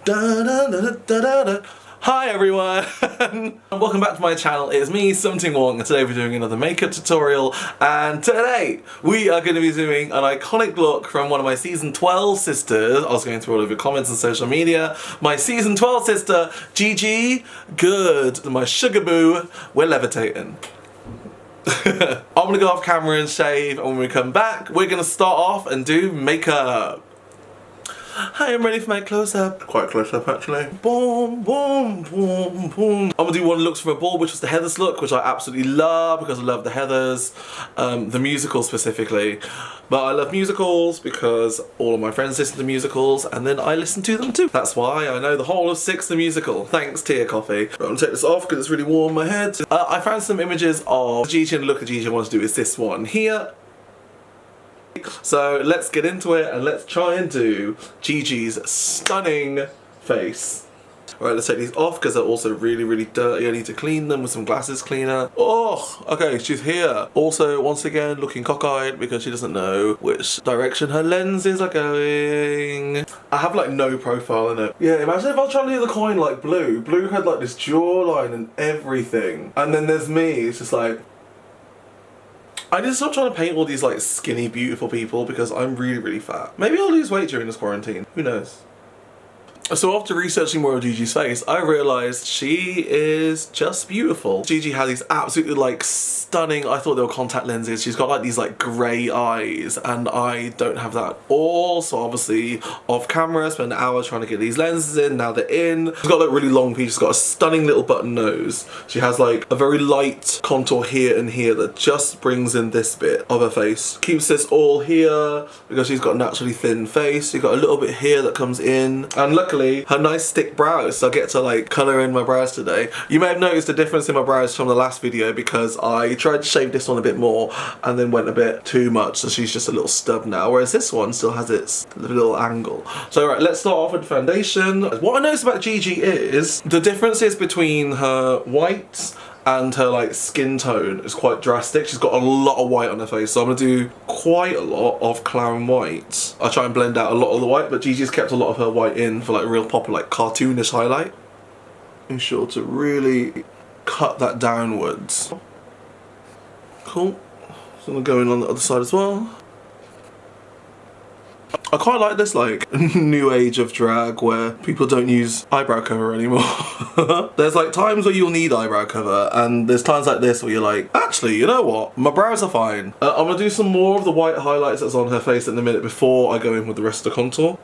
Da, da, da, da, da, da. Hi everyone! Welcome back to my channel. It's me, Ting Wong, and today we're doing another makeup tutorial. And today we are going to be doing an iconic look from one of my season 12 sisters. I was going through all of your comments on social media. My season 12 sister, Gigi, Goode, my sugar boo. We're levitating. I'm gonna go off camera and shave, and when we come back, we're gonna start off and do makeup. Hi, I'm ready for my close-up. Quite close-up, actually. Boom, boom, boom, boom. I'm gonna do one looks from a ball, which was the Heathers look, which I absolutely love because I love the Heathers, the musical specifically. But I love musicals because all of my friends listen to musicals, and then I listen to them too. That's why I know the whole of Six the Musical. Thanks, Tea Coffee. I'm gonna take this off because it's really warm in my head. I found some images of Gigi, and the look of Gigi I want to do is this one here. So let's get into it and let's try and do Gigi's stunning face. Alright, let's take these off because they're also really, really dirty. I need to clean them with some glasses cleaner. Oh, okay, she's here. Also, once again, looking cockeyed because she doesn't know which direction her lenses are going. I have like no profile in it. Yeah, imagine if I was trying to do the coin like Blue. Blue had like this jawline and everything. And then there's me, it's just like... I need to stop trying to paint all these like skinny, beautiful people because I'm really, really fat. Maybe I'll lose weight during this quarantine. Who knows? So after researching more of Gigi's face, I realised she is just beautiful. Gigi has these absolutely like stunning, I thought they were contact lenses. She's got like these like grey eyes and I don't have that at all. So obviously off camera, I spent an hour trying to get these lenses in, now they're in. She's got like really long teeth, she's got a stunning little button nose. She has like a very light contour here and here that just brings in this bit of her face. Keeps this all here because she's got a naturally thin face. She's got a little bit here that comes in. And luckily, her nice thick brows, so I get to like colour in my brows today. You may have noticed a difference in my brows from the last video because I tried to shave this one a bit more and then went a bit too much, so she's just a little stub now, whereas this one still has its little angle. So right, let's start off with foundation. What I noticed about Gigi is the differences between her whites and her like skin tone is quite drastic. She's got a lot of white on her face, so I'm gonna do quite a lot of clown white. I try and blend out a lot of the white, but Gigi's kept a lot of her white in for like real proper like cartoonish highlight. Be sure to really cut that downwards. Cool. So I'm gonna go in on the other side as well. I quite like this like new age of drag where people don't use eyebrow cover anymore. There's like times where you'll need eyebrow cover and there's times like this where you're like, actually, you know what? My brows are fine. I'm gonna do some more of the white highlights that's on her face in a minute before I go in with the rest of the contour.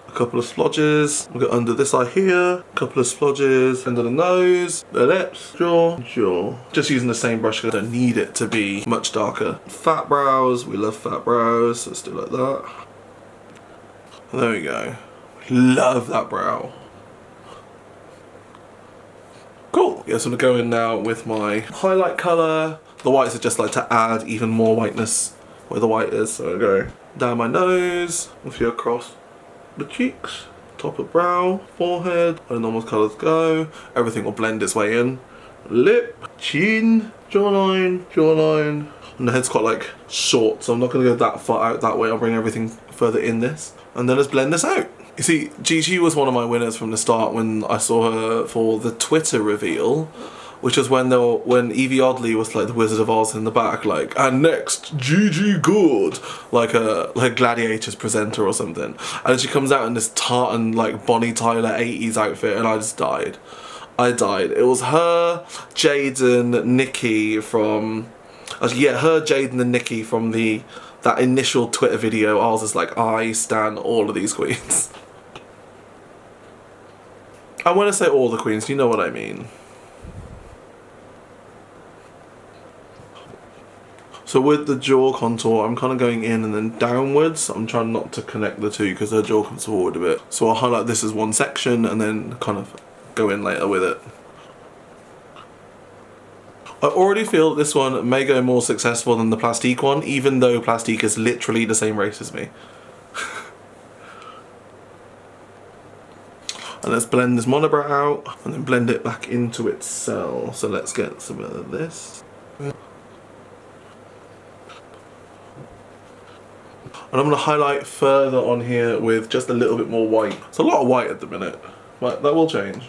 A couple of splodges. We'll go under this eye here. A couple of splodges under the nose, the lips, jaw. Just using the same brush because I don't need it to be much darker. Fat brows. We love fat brows. Let's do it like that. There we go. Love that brow. Cool. Yes, I'm gonna go in now with my highlight color. The whites are just like to add even more whiteness where the white is. So I go down my nose, a few across the cheeks, top of brow, forehead, where the normal colours go. Everything will blend its way in. Lip, chin, jawline. And the head's quite like short, so I'm not going to go that far out that way. I'll bring everything further in this. And then let's blend this out. You see, Gigi was one of my winners from the start when I saw her for the Twitter reveal, which was when Evie Oddly was like the Wizard of Oz in the back, like, and next, Gigi Goode, like a Gladiators presenter or something. And then she comes out in this tartan, like, Bonnie Tyler 80s outfit, and I just died. I died. It was her, Jaden, Nikki from... yeah, her, Jaden and Nikki from that initial Twitter video. I was just like, I stan all of these queens. And when I say all the queens, you know what I mean. So with the jaw contour, I'm kind of going in and then downwards. I'm trying not to connect the two because her jaw comes forward a bit. So I'll highlight this as one section and then kind of go in later with it. I already feel this one may go more successful than the Plastique one, even though Plastique is literally the same race as me. And let's blend this monobrow out and then blend it back into its cell. So let's get some of this. And I'm going to highlight further on here with just a little bit more white. It's a lot of white at the minute, but that will change.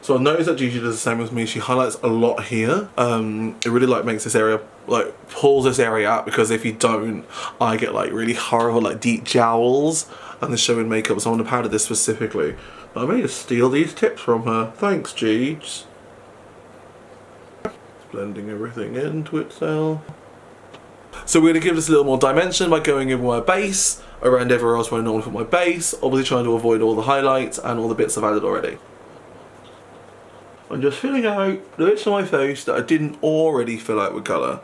So I noticed that Gigi does the same as me. She highlights a lot here. It really like makes this area, like pulls this area out, because if you don't, I get like really horrible like deep jowls and the show in makeup. So I want to powder this specifically. But I may just steal these tips from her. Thanks, Gigi. Blending everything into itself. So we're going to give this a little more dimension by going over my base around everywhere else where I normally put my base. Obviously trying to avoid all the highlights and all the bits I've added already. I'm just filling out the bits of my face that I didn't already fill out with colour.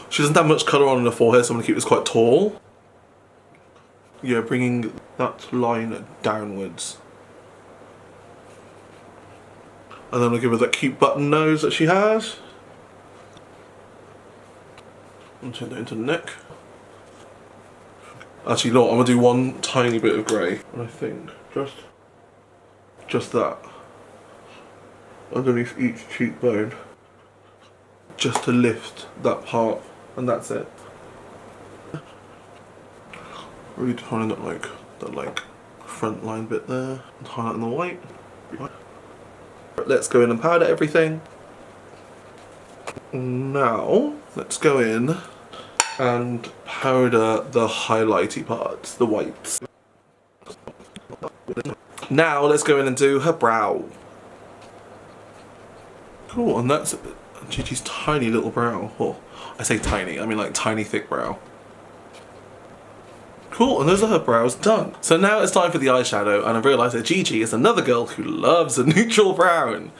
She doesn't have much colour on her forehead, so I'm going to keep this quite tall. Yeah, bringing that line downwards. And then I'll give her that cute button nose that she has. And turn that into the neck. Actually, look, I'm going to do one tiny bit of grey. I think just that. Underneath each cheekbone. Just to lift that part. And that's it. Really defining that like front line bit there. And highlighting the white. Let's go in and powder everything. Now, let's go in and powder the highlighty parts, the whites. Now, let's go in and do her brow. Cool, and that's Gigi's tiny little brow. Oh, I say tiny, I mean like tiny thick brow. Cool, and those are her brows done. So now it's time for the eyeshadow, and I realised that Gigi is another girl who loves a neutral brown.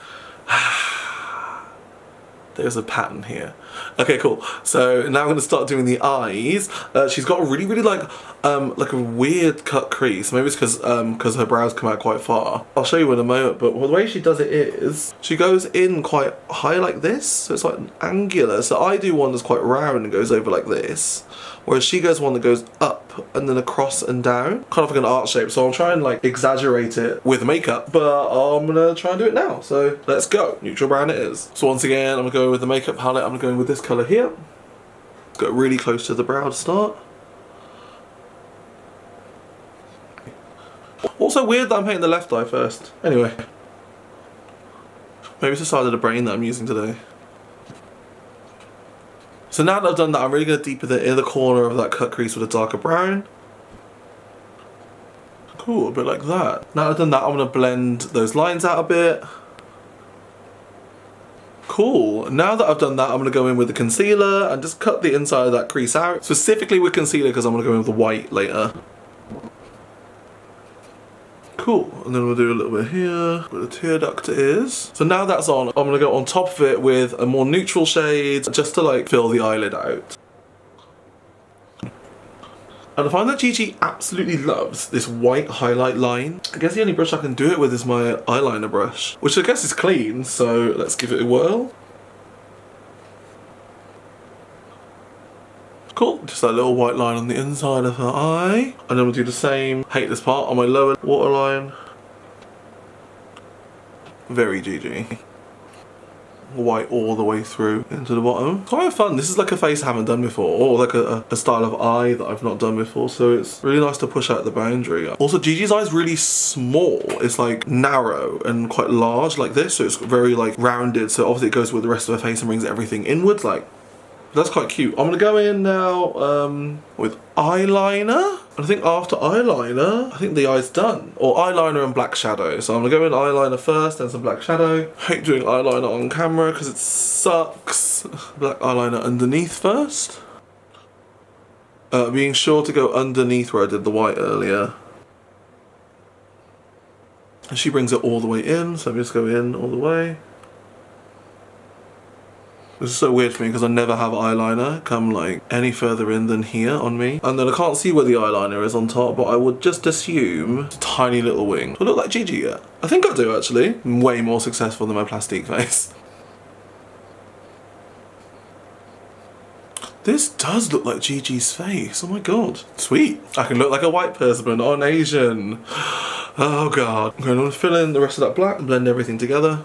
There's a pattern here. Okay, cool. So now I'm going to start doing the eyes. She's got a really like a weird cut crease. Maybe it's because her brows come out quite far. I'll show you in a moment, but the way she does it is she goes in quite high like this, so it's like an angular. So I do one that's quite round and goes over like this, whereas she goes one that goes up and then across and down, kind of like an arc shape. So I'll try and like exaggerate it with makeup, but I'm gonna try and do it now. So let's go. Neutral brown it is. So once again, I'm gonna go with the makeup palette. I'm going with this colour here. Got really close to the brow to start. Also weird that I'm painting the left eye first. Anyway. Maybe it's the side of the brain that I'm using today. So now that I've done that, I'm really going to deepen the inner corner of that cut crease with a darker brown. Cool, a bit like that. Now that I've done that, I'm going to blend those lines out a bit. Cool. Now that I've done that, I'm going to go in with the concealer and just cut the inside of that crease out. Specifically with concealer because I'm going to go in with the white later. Cool, and then we'll do a little bit here, where the tear duct is. So now that's on, I'm gonna go on top of it with a more neutral shade, just to like fill the eyelid out. And I find that Gigi absolutely loves this white highlight line. I guess the only brush I can do it with is my eyeliner brush, which I guess is clean, so let's give it a whirl. Cool, just that little white line on the inside of her eye. And then we'll do the same, hate this part, on my lower waterline. Very Gigi. White all the way through into the bottom. It's quite fun. This is like a face I haven't done before, or like a style of eye that I've not done before, so it's really nice to push out the boundary. Also, Gigi's eye is really small. It's like narrow and quite large like this, so it's very like rounded, so obviously it goes with the rest of her face and brings everything inwards. Like, that's quite cute. I'm gonna go in now with eyeliner. And I think after eyeliner, I think the eye's done. Or eyeliner and black shadow. So I'm gonna go in eyeliner first, then some black shadow. Hate doing eyeliner on camera because it sucks. Black eyeliner underneath first. Being sure to go underneath where I did the white earlier. And she brings it all the way in, so I'm just go in all the way. This is so weird for me because I never have eyeliner come like any further in than here on me. And then I can't see where the eyeliner is on top, but I would just assume it's a tiny little wing. Do I look like Gigi yet? I think I do actually. I'm way more successful than my plastique face. This does look like Gigi's face. Oh my god. Sweet. I can look like a white person but not an Asian. Oh god. I'm going to fill in the rest of that black and blend everything together.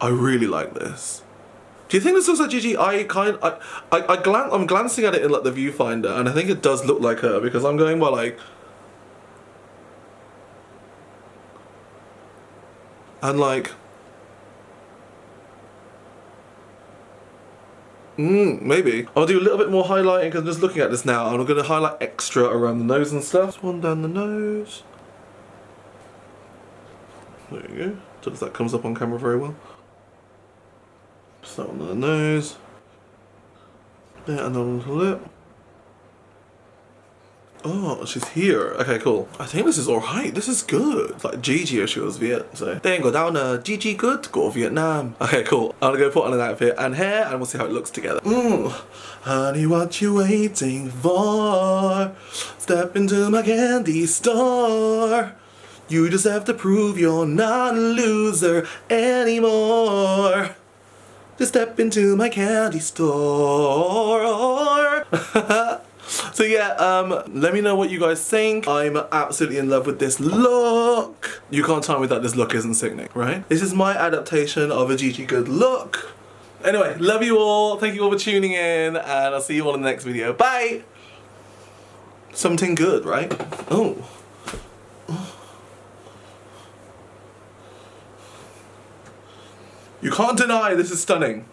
I really like this. Do you think this looks like Gigi? I'm glancing at it in like the viewfinder, and I think it does look like her because I'm going by like, and like, maybe. I'll do a little bit more highlighting because I'm just looking at this now, and I'm gonna highlight extra around the nose and stuff. One down the nose. There you go. Just that comes up on camera very well. Just that one on the nose. Yeah, and on the lip. Oh, she's here. Okay, cool. I think this is alright. This is good. It's like Gigi if she was Viet. So then go down to Gigi good, go Vietnam. Okay, cool. I'm gonna go put on an outfit and hair and we'll see how it looks together. Honey, what you waiting for? Step into my candy store. You just have to prove you're not a loser anymore. Just step into my candy store. So yeah, let me know what you guys think. I'm absolutely in love with this look. You can't tell me that this look isn't sickening, right? This is my adaptation of a Gigi Goode look. Anyway, love you all. Thank you all for tuning in, and I'll see you all in the next video. Bye! Something good, right? Oh. You can't deny this is stunning.